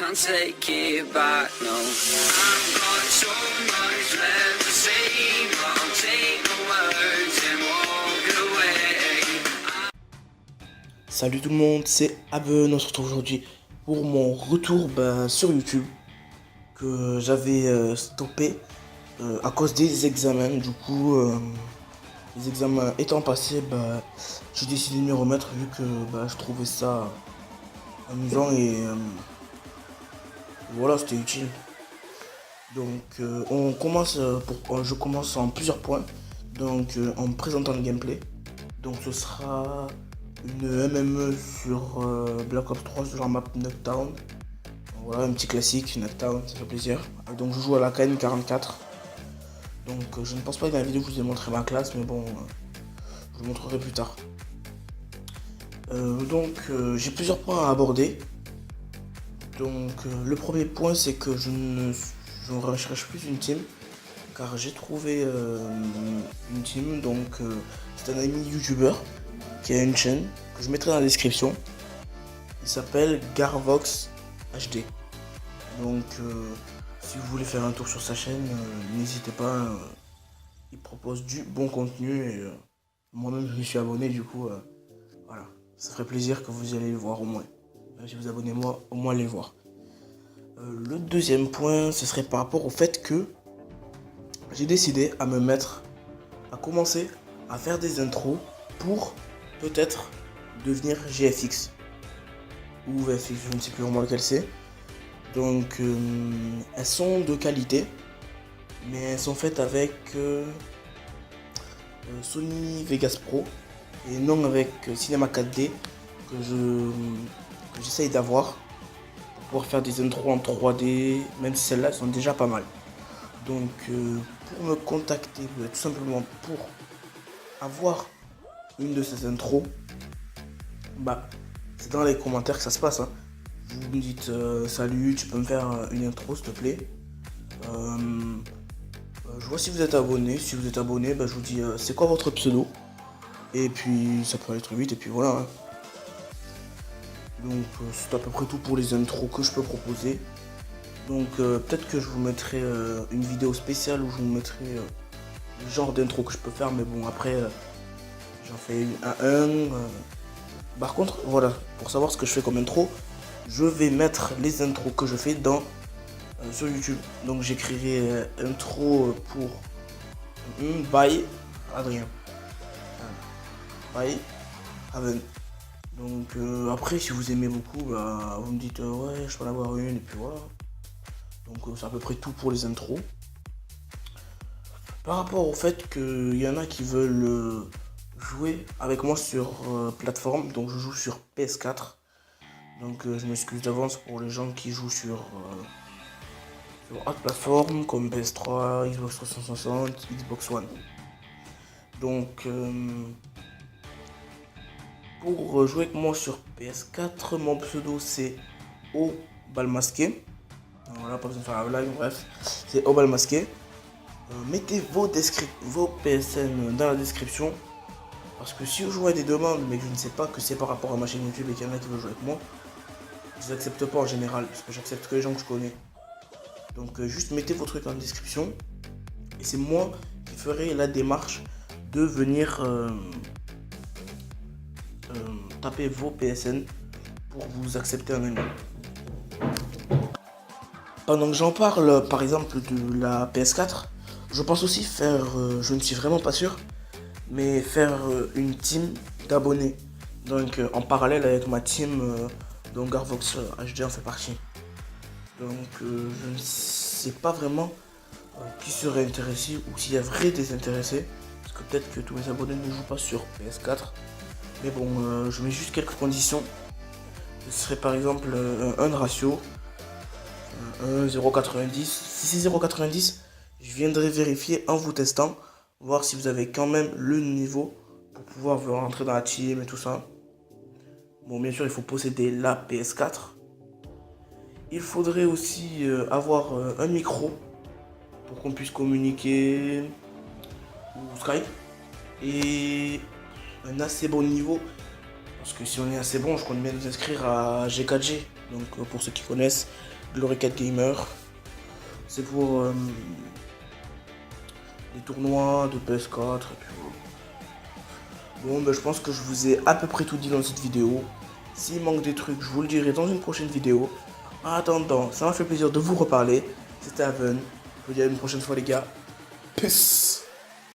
can't take it back, no. I've got so much left to say, but I'll take the words and walk away. Salut tout le monde, c'est Aben. On se retrouve aujourd'hui pour mon retour sur YouTube que j'avais stoppé à cause des examens. Du coup, les examens étant passés, j'ai décidé de m'y remettre vu que je trouvais ça amusant et voilà, c'était utile. Donc je commence en plusieurs points. Donc en me présentant le gameplay. Donc ce sera une MME sur Black Ops 3 sur la map Nuketown. Voilà, un petit classique, Nuketown, ça fait plaisir. Donc je joue à la KN44. Donc je ne pense pas que dans la vidéo je vous ai montré ma classe, mais bon, je vous montrerai plus tard. J'ai plusieurs points à aborder. Donc le premier point, c'est que je ne recherche plus une team, car j'ai trouvé une team. Donc c'est un ami youtubeur qui a une chaîne que je mettrai dans la description. Il s'appelle Garvox HD. Donc si vous voulez faire un tour sur sa chaîne, n'hésitez pas. Il propose du bon contenu et moi-même je me suis abonné, du coup voilà, ça ferait plaisir que vous allez le voir au moins. Si vous abonnez moi, au moins allez le voir. Le deuxième point, ce serait par rapport au fait que j'ai décidé à commencer à faire des intros pour peut-être devenir GFX ou VFX, je ne sais plus vraiment lequel c'est. Donc elles sont de qualité, mais elles sont faites avec Sony Vegas Pro et non avec Cinema 4D que j'essaye d'avoir pour pouvoir faire des intros en 3D, même si celles-là sont déjà pas mal. Donc pour me contacter, tout simplement pour avoir une de ces intros, c'est dans les commentaires que ça se passe, hein. Vous me dites salut, tu peux me faire une intro s'il te plaît. Je vois si vous êtes abonné. Si vous êtes abonné, je vous dis c'est quoi votre pseudo. Et puis ça peut aller très vite et puis voilà, hein. Donc c'est à peu près tout pour les intros que je peux proposer. Donc peut-être que je vous mettrai une vidéo spéciale où je vous mettrai le genre d'intro que je peux faire. Mais bon, après j'en fais une à un. Par contre, voilà, pour savoir ce que je fais comme intro, je vais mettre les intros que je fais sur YouTube. Donc j'écrirai intro pour by Adrien. By Aven. Donc après, si vous aimez beaucoup, vous me dites ouais, je peux en avoir une et puis voilà. Donc c'est à peu près tout pour les intros. Par rapport au fait qu'il y en a qui veulent jouer avec moi sur plateforme, donc je joue sur PS4. Donc je m'excuse d'avance pour les gens qui jouent sur autre plateforme comme PS3, Xbox 360, Xbox One. Donc pour jouer avec moi sur PS4, mon pseudo c'est Obalmasqué. Voilà, pas besoin de faire la blague, bref, c'est Obalmasqué. Mettez vos PSN dans la description. Parce que si je joue à des demandes, mais que je ne sais pas que c'est par rapport à ma chaîne YouTube et qu'il y en a qui veulent jouer avec moi, je les accepte pas en général, parce que j'accepte que les gens que je connais. Donc juste mettez vos trucs en description. Et c'est moi qui ferai la démarche de venir taper vos PSN pour vous accepter en ami. Pendant que j'en parle, par exemple, de la PS4, je pense aussi faire, je ne suis vraiment pas sûr, mais faire une team d'abonnés. Donc en parallèle avec ma team dont Garvox HD en fait partie. Donc je ne sais pas vraiment qui serait intéressé ou s'il y a vrai des intéressés. Parce que peut-être que tous mes abonnés ne jouent pas sur PS4. Mais bon, je mets juste quelques conditions. Ce serait par exemple un ratio 1,090. Si c'est 0,90, je viendrai vérifier en vous testant, voir si vous avez quand même le niveau pour pouvoir vous rentrer dans la team et tout ça. Bon, bien sûr, il faut posséder la PS4. Il faudrait aussi avoir un micro pour qu'on puisse communiquer ou Skype et un assez bon niveau. Parce que si on est assez bon, je compte bien nous inscrire à G4G. Donc pour ceux qui connaissent, Glory 4 Gamer, c'est pour les tournois de PS4. Et puis voilà. Bon, ben, je pense que je vous ai à peu près tout dit dans cette vidéo. S'il manque des trucs, je vous le dirai dans une prochaine vidéo. En attendant, ça m'a fait plaisir de vous reparler. C'était Aven. Je vous dis à une prochaine fois les gars. Peace.